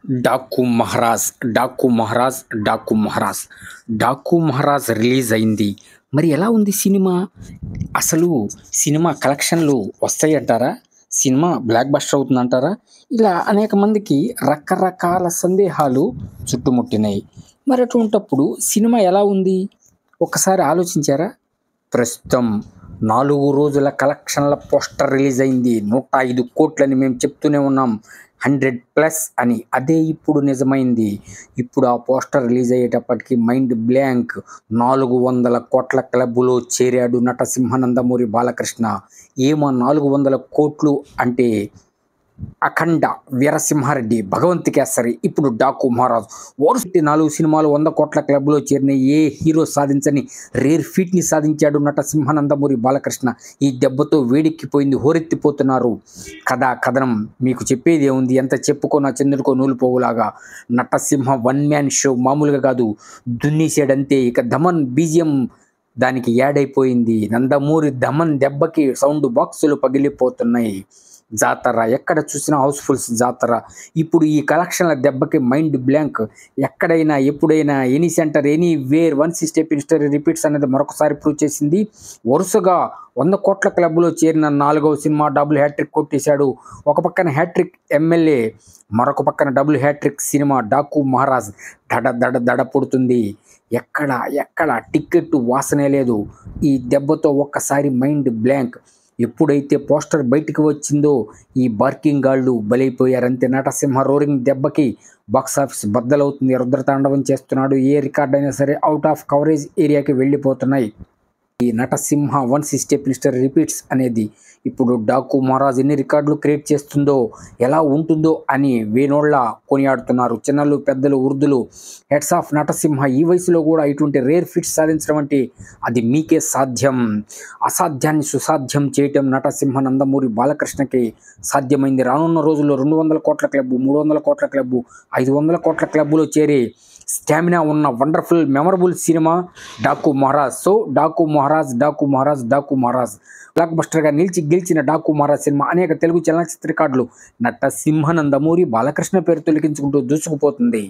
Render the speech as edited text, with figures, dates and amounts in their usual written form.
Daaku Maharaj, Daku Maharaj, Daku Maharaj, Daku Maharaj release అయింది. మరి ఎలా ఉంది సినిమా? అసలు సినిమా కలెక్షన్లు వస్తాయంటారా? సినిమా బ్లాక్ బస్టర్ అవుతుందంటారా? ఇలా అనేక మందికి రకరకాల సందేహాలు చుట్టుముట్టినాయి. మరి అటువంటప్పుడు సినిమా ఎలా ఉంది? ఒక్కసారి ఆలోచించారా? ప్రస్తుతం 4 రోజుల కలెక్షన్ల పోస్టర్ రిలీజ్ అయింది. 105 కోట్లని మేము చెప్తూనే ఉన్నాం, 100+ అని. అదే ఇప్పుడు నిజమైంది. ఇప్పుడు ఆ పోస్టర్ రిలీజ్ అయ్యేటప్పటికి మైండ్ బ్లాంక్. 400 కోట్ల క్లబ్లో చేరాడు నటసింహ నందమూరి బాలకృష్ణ. ఏమో 400 కోట్లు అంటే అఖండ, వీరసింహారెడ్డి, భగవంత్ కేసరి, ఇప్పుడు డాకు మహారాజ్. వరుసటి 4 సినిమాలు 100 కోట్ల క్లబ్లో చేరిన ఏ హీరో సాధించని రేర్ ఫీట్ని సాధించాడు నటసింహ నందమూరి బాలకృష్ణ. ఈ దెబ్బతో వేడెక్కిపోయింది, హోరెత్తిపోతున్నారు. కథనం మీకు చెప్పేది ఏముంది? ఎంత చెప్పుకోనా చంద్రుకో నూలు పోగులాగా. నటసింహ 1 మ్యాన్ షో మామూలుగా కాదు, దున్నేసాడంతే. ఇక ధమన్ బీజిఎం దానికి యాడ్ అయిపోయింది. నందమూరి ధమన్ దెబ్బకి సౌండ్ బాక్సులు పగిలిపోతున్నాయి. జాతర ఎక్కడ చూసినా హౌస్ఫుల్స్ జాతర. ఇప్పుడు ఈ కలెక్షన్ల దెబ్బకి మైండ్ బ్లాంక్. ఎక్కడైనా ఎప్పుడైనా any centre anywhere 160 history repeats అనేది మరొకసారి ప్రూవ్ చేసింది. వరుసగా 100 కోట్ల క్లబ్లో చేరిన 4వ సినిమా డబుల్ హ్యాట్రిక్ కొట్టేశాడు. ఒక పక్కన హ్యాట్రిక్ ఎమ్మెల్యే, మరొక పక్కన double hat trick cinema Daaku Maharaaj. దడ పుడుతుంది. ఎక్కడ టికెట్ వాసనే లేదు. ఈ దెబ్బతో ఒక్కసారి మైండ్ బ్లాంక్. ఎప్పుడైతే పోస్టర్ బయటికి వచ్చిందో ఈ బార్కింగ్ గాళ్ళు బలైపోయారంతే. నటసింహ రోరింగ్ దెబ్బకి బాక్సాఫీస్ బద్దలవుతుంది. రుద్రతాండవం చేస్తున్నాడు. ఏ రికార్డ్ అయినా సరే అవుట్ ఆఫ్ కవరేజ్ ఏరియాకి వెళ్ళిపోతున్నాయి. ఈ నటసింహ 160 హిస్టరీ రిపీట్స్ అనేది ఇప్పుడు డాకు మహారాజ్ ఎన్ని రికార్డులు క్రియేట్ చేస్తుందో, ఎలా ఉంటుందో అని వేనోళ్ళ కొనియాడుతున్నారు. చిన్నలు, పెద్దలు, వృద్ధులు. Hats off Natasimha. ఈ వయసులో కూడా ఇటువంటి రేర్ ఫీట్స్ సాధించడం అంటే అది మీకే సాధ్యం. అసాధ్యాన్ని సుసాధ్యం చేయటం నటసింహ నందమూరి బాలకృష్ణకి సాధ్యమైంది. రానున్న రోజుల్లో 200 కోట్ల క్లబ్, 300 కోట్ల క్లబ్, 500 కోట్ల క్లబ్లో చేరే స్టామినా ఉన్న wonderful memorable cinema Daaku Maharaj. So Daku Maharaj, Daku Maharaj, Daku Maharaj బ్లాక్ బస్టర్గా నిలిచి గెలిచిన డాకు మహారాజ్ సినిమా అనేక తెలుగు చలనచిత్ర రికార్డులు నటసింహ నందమూరి బాలకృష్ణ పేరుతో లిఖించుకుంటూ దూసుకుపోతుంది.